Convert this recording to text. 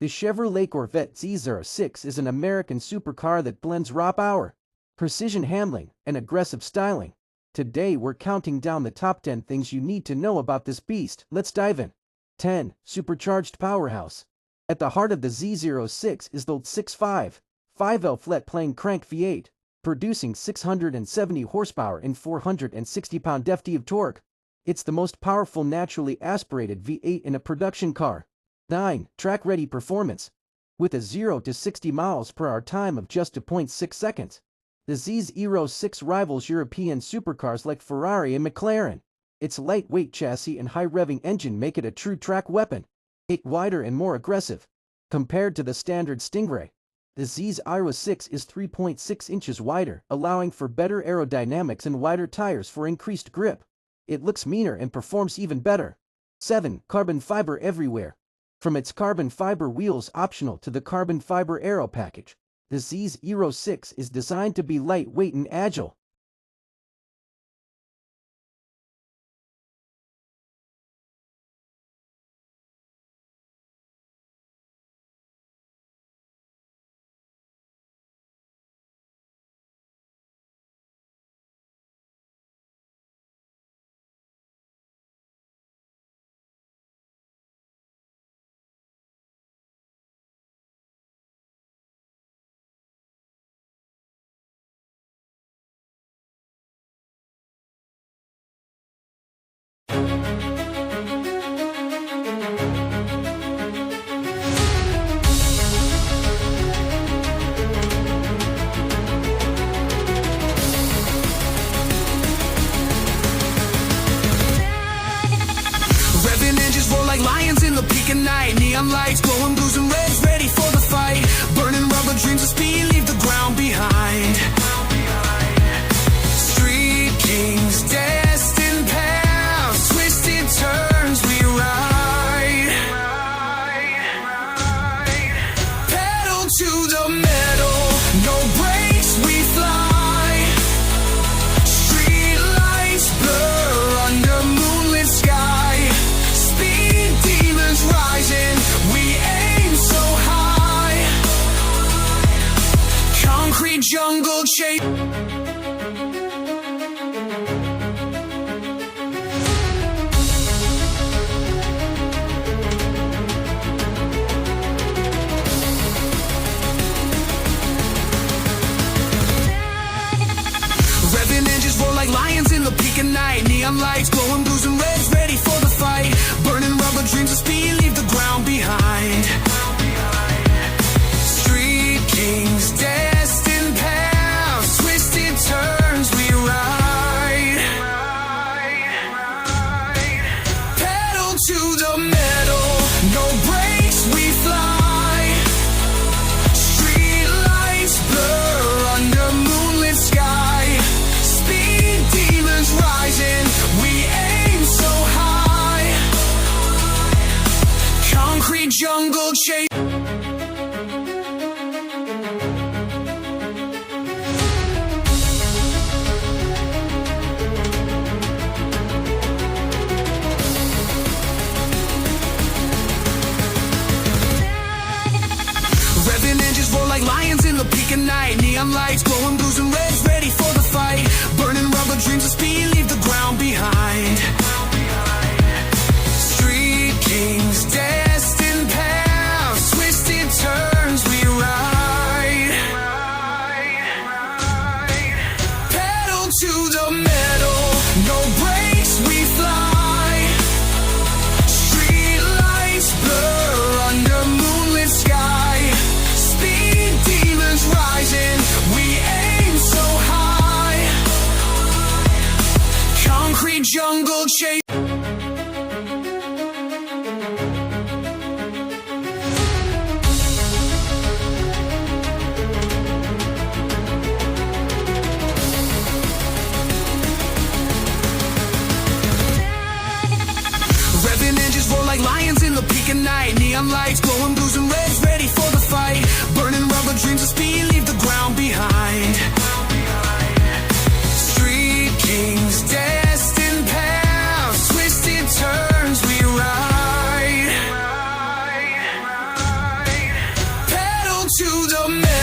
The Chevrolet Corvette Z06 is an American supercar that blends raw power, precision handling, and aggressive styling. Today we're counting down the top 10 things you need to know about this beast. Let's dive in. 10. Supercharged Powerhouse. At the heart of the Z06 is the 6.5 5L flat-plane crank V8, producing 670 horsepower and 460 pound-ft of torque. It's the most powerful naturally aspirated V8 in a production car. 9. Track-ready performance. With a 0 to 60 miles per hour time of just 2.6 seconds, the Z06 rivals European supercars like Ferrari and McLaren. Its lightweight chassis and high-revving engine make it a true track weapon. 8. Wider and more aggressive. Compared to the standard Stingray, the Z06 is 3.6 inches wider, allowing for better aerodynamics and wider tires for increased grip. It looks meaner and performs even better. 7. Carbon fiber everywhere. From its carbon fiber wheels optional to the carbon fiber aero package, the Z06 is designed to be lightweight and agile. Revving engines roar like lions in the peak of night. Neon lights glowing blues and reds, ready for the fight. Burning rubber dreams of speed, leave the ground behind. Street kings, destined paths, twisted turns we ride. Pedal to the metal, no brakes we fly. Street lights blur under moonlit sky. Speed demons rising, we aim so high. Concrete jungle chase. Revving engines roar like lions in the peak of night. Neon lights glowing blues and reds, ready for the fight. Burning rubber dreams of speed, leave the ground behind. Street kings, destined paths, twisted turns we ride. Pedal to the metal, no brakes we fly. Street lights blur under moonlit sky. Speed demons rising, we aim so high. Concrete jungle chase. Revving engines roar like lions in the peak of night. Neon lights glowing blues and reds, ready for the fight. Burning rubber dreams of speed, leave the ground behind. Street kings, destined paths, twisted turns we ride. Pedal to the metal, no brakes we fly. Street lights blur under moonlit sky. Speed demons rising, we aim so high. Concrete jungle chase. Revving engines roar like lions in the peak of night. Neon lights glowing blues and reds, ready for the fight. Burning rubber dreams of speed, leave the ground behind. Street kings, destined paths, twisted turns we ride. to the middle.